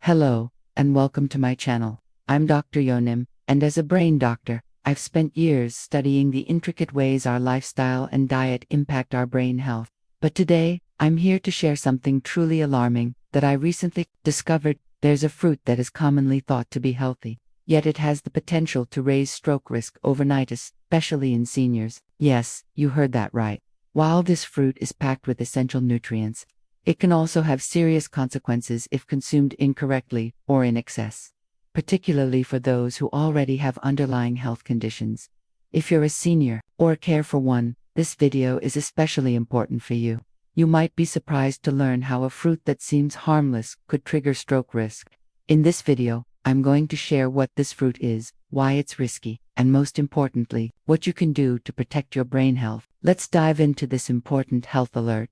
Hello, and welcome to my channel. I'm Dr. Yonim, and as a brain doctor, I've spent years studying the intricate ways our lifestyle and diet impact our brain health. But today, I'm here to share something truly alarming that I recently discovered. There's a fruit that is commonly thought to be healthy, yet it has the potential to raise stroke risk overnight, especially in seniors. Yes, you heard that right. While this fruit is packed with essential nutrients, it can also have serious consequences if consumed incorrectly or in excess, particularly for those who already have underlying health conditions. If you're a senior or care for one, this video is especially important for you. You might be surprised to learn how a fruit that seems harmless could trigger stroke risk. In this video, I'm going to share what this fruit is, why it's risky, and most importantly, what you can do to protect your brain health. Let's dive into this important health alert.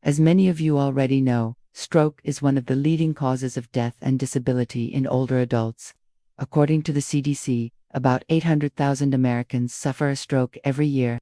As many of you already know, stroke is one of the leading causes of death and disability in older adults. According to the CDC, about 800,000 Americans suffer a stroke every year,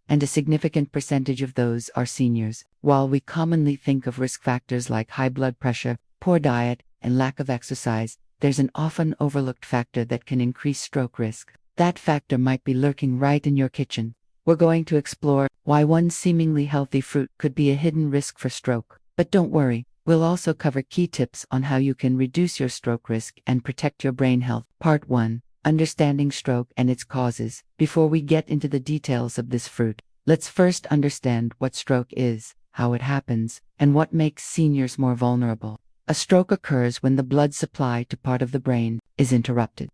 and a significant percentage of those are seniors. While we commonly think of risk factors like high blood pressure, poor diet, and lack of exercise, there's an often overlooked factor that can increase stroke risk. That factor might be lurking right in your kitchen. We're going to explore why one seemingly healthy fruit could be a hidden risk for stroke. But don't worry, we'll also cover key tips on how you can reduce your stroke risk and protect your brain health. Part 1. Understanding stroke and its causes. Before we get into the details of this fruit, let's first understand what stroke is, how it happens, and what makes seniors more vulnerable. A stroke occurs when the blood supply to part of the brain is interrupted.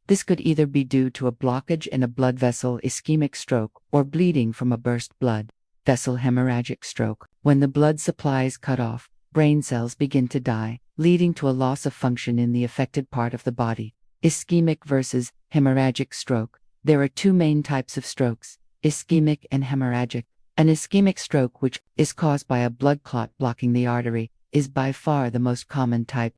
This could either be due to a blockage in a blood vessel, ischemic stroke, or bleeding from a burst blood vessel, hemorrhagic stroke. When the blood supply is cut off, brain cells begin to die, leading to a loss of function in the affected part of the body. Ischemic versus hemorrhagic stroke. There are two main types of strokes, ischemic and hemorrhagic. An ischemic stroke, which is caused by a blood clot blocking the artery, is by far the most common type.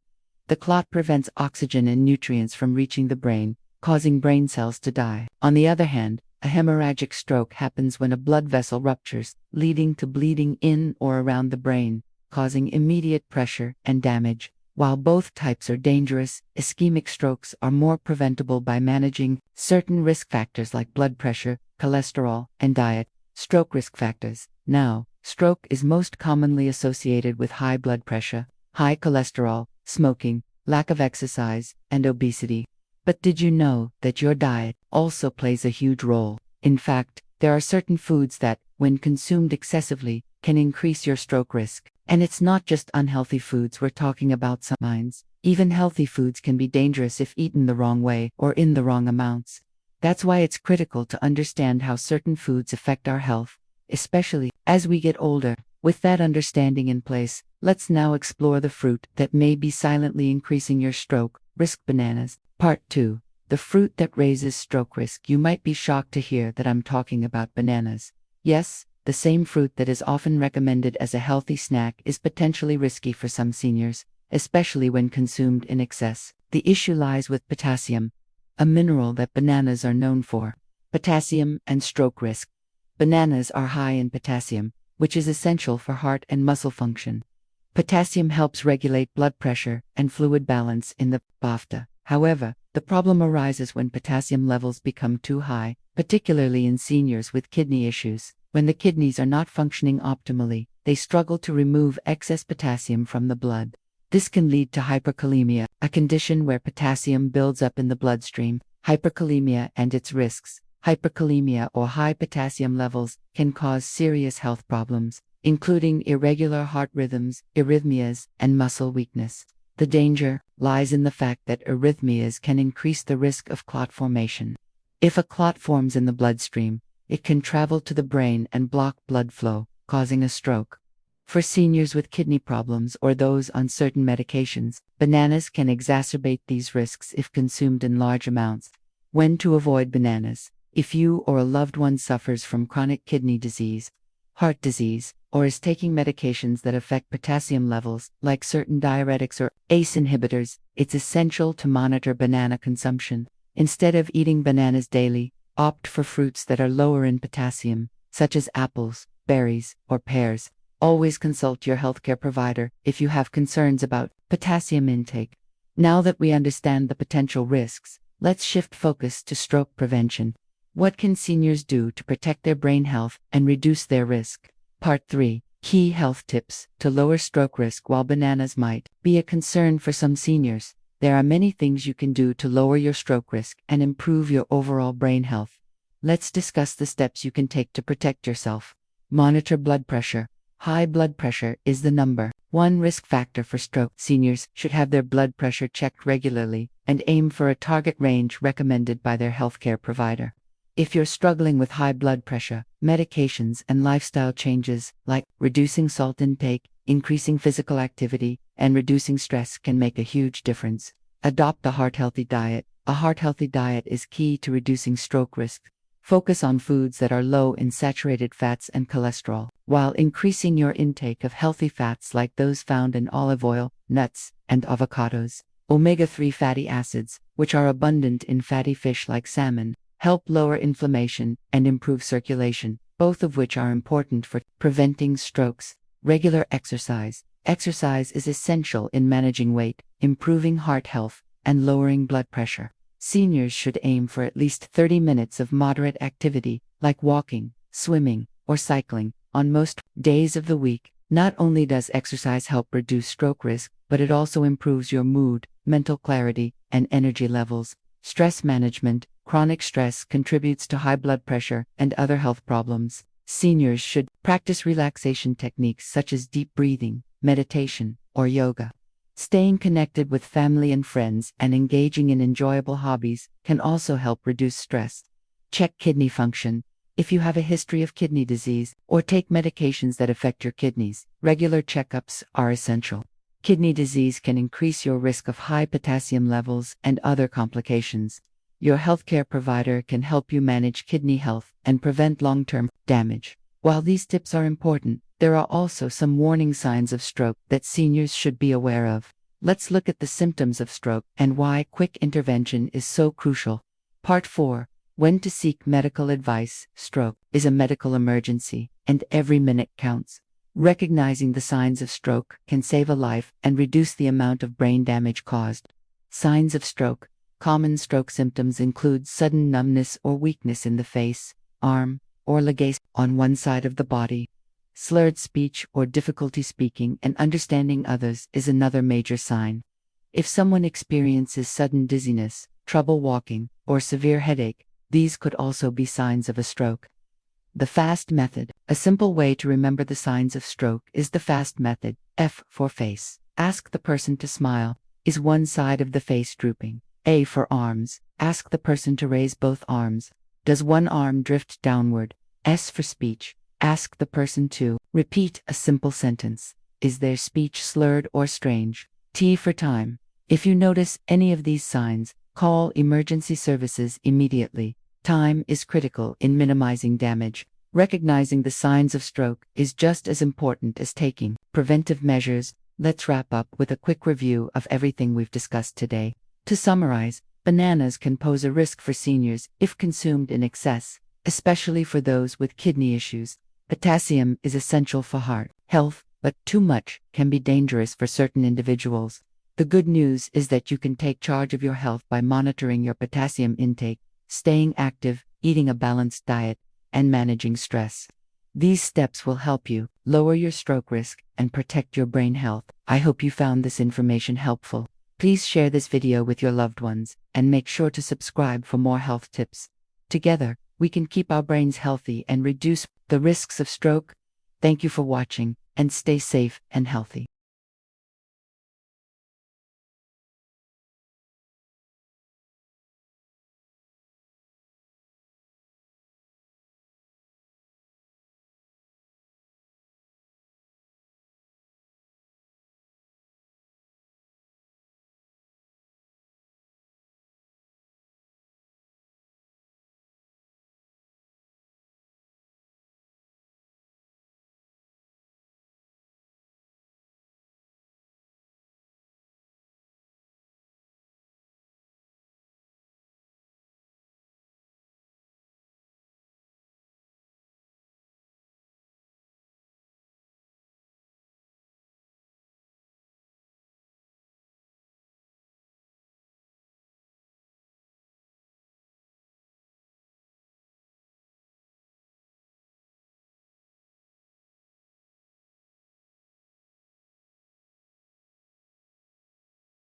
The clot prevents oxygen and nutrients from reaching the brain, causing brain cells to die. On the other hand, a hemorrhagic stroke happens when a blood vessel ruptures, leading to bleeding in or around the brain, causing immediate pressure and damage. While both types are dangerous, ischemic strokes are more preventable by managing certain risk factors like blood pressure, cholesterol, and diet. Stroke risk factors. Now, stroke is most commonly associated with high blood pressure, high cholesterol, smoking, lack of exercise, and obesity. But did you know that your diet also plays a huge role? In fact, there are certain foods that, when consumed excessively, can increase your stroke risk. And it's not just unhealthy foods we're talking about sometimes. Even healthy foods can be dangerous if eaten the wrong way or in the wrong amounts. That's why it's critical to understand how certain foods affect our health, especially as we get older. With that understanding in place, let's now explore the fruit that may be silently increasing your stroke risk. Bananas. Part 2. The fruit that raises stroke risk. You might be shocked to hear that I'm talking about bananas. Yes, the same fruit that is often recommended as a healthy snack is potentially risky for some seniors, especially when consumed in excess. The issue lies with potassium, a mineral that bananas are known for. Potassium and stroke risk. Bananas are high in potassium, which is essential for heart and muscle function. Potassium helps regulate blood pressure and fluid balance in the body. However, the problem arises when potassium levels become too high, particularly in seniors with kidney issues. When the kidneys are not functioning optimally, they struggle to remove excess potassium from the blood. This can lead to hyperkalemia, a condition where potassium builds up in the bloodstream. Hyperkalemia and its risks. Hyperkalemia, or high potassium levels, can cause serious health problems, including irregular heart rhythms, arrhythmias, and muscle weakness. The danger lies in the fact that arrhythmias can increase the risk of clot formation. If a clot forms in the bloodstream, it can travel to the brain and block blood flow, causing a stroke. For seniors with kidney problems or those on certain medications, bananas can exacerbate these risks if consumed in large amounts. When to avoid bananas. If you or a loved one suffers from chronic kidney disease, heart disease, or is taking medications that affect potassium levels, like certain diuretics or ACE inhibitors, it's essential to monitor banana consumption. Instead of eating bananas daily, opt for fruits that are lower in potassium, such as apples, berries, or pears. Always consult your healthcare provider if you have concerns about potassium intake. Now that we understand the potential risks, let's shift focus to stroke prevention. What can seniors do to protect their brain health and reduce their risk? Part 3. Key health tips to lower stroke risk. While bananas might be a concern for some seniors, there are many things you can do to lower your stroke risk and improve your overall brain health. Let's discuss the steps you can take to protect yourself. Monitor blood pressure. High blood pressure is the #1 risk factor for stroke. Seniors should have their blood pressure checked regularly and aim for a target range recommended by their healthcare provider. If you're struggling with high blood pressure, medications and lifestyle changes like reducing salt intake, increasing physical activity, and reducing stress can make a huge difference. Adopt a heart-healthy diet. A heart-healthy diet is key to reducing stroke risk. Focus on foods that are low in saturated fats and cholesterol, while increasing your intake of healthy fats like those found in olive oil, nuts, and avocados. Omega-3 fatty acids, which are abundant in fatty fish like salmon, help lower inflammation and improve circulation, both of which are important for preventing strokes. Regular exercise. Exercise is essential in managing weight, improving heart health, and lowering blood pressure. Seniors should aim for at least 30 minutes of moderate activity, like walking, swimming, or cycling, on most days of the week. Not only does exercise help reduce stroke risk, but it also improves your mood, mental clarity, and energy levels. Stress management. Chronic stress contributes to high blood pressure and other health problems. Seniors should practice relaxation techniques such as deep breathing, meditation, or yoga. Staying connected with family and friends and engaging in enjoyable hobbies can also help reduce stress. Check kidney function. If you have a history of kidney disease or take medications that affect your kidneys, regular checkups are essential. Kidney disease can increase your risk of high potassium levels and other complications. Your healthcare provider can help you manage kidney health and prevent long-term damage. While these tips are important, there are also some warning signs of stroke that seniors should be aware of. Let's look at the symptoms of stroke and why quick intervention is so crucial. Part 4. When to seek medical advice. Stroke is a medical emergency, and every minute counts. Recognizing the signs of stroke can save a life and reduce the amount of brain damage caused. Signs of stroke. Common stroke symptoms include sudden numbness or weakness in the face, arm, or leg on one side of the body. Slurred speech or difficulty speaking and understanding others is another major sign. If someone experiences sudden dizziness, trouble walking, or severe headache, these could also be signs of a stroke. The FAST method. A simple way to remember the signs of stroke is the FAST method. F for face. Ask the person to smile. Is one side of the face drooping? A for arms. Ask the person to raise both arms. Does one arm drift downward? S for speech. Ask the person to repeat a simple sentence. Is their speech slurred or strange? T for time. If you notice any of these signs, call emergency services immediately. Time is critical in minimizing damage. Recognizing the signs of stroke is just as important as taking preventive measures. Let's wrap up with a quick review of everything we've discussed today. To summarize, bananas can pose a risk for seniors if consumed in excess, especially for those with kidney issues. Potassium is essential for heart health, but too much can be dangerous for certain individuals. The good news is that you can take charge of your health by monitoring your potassium intake, staying active, eating a balanced diet, and managing stress. These steps will help you lower your stroke risk and protect your brain health. I hope you found this information helpful. Please share this video with your loved ones and make sure to subscribe for more health tips. Together, we can keep our brains healthy and reduce the risks of stroke. Thank you for watching, and stay safe and healthy.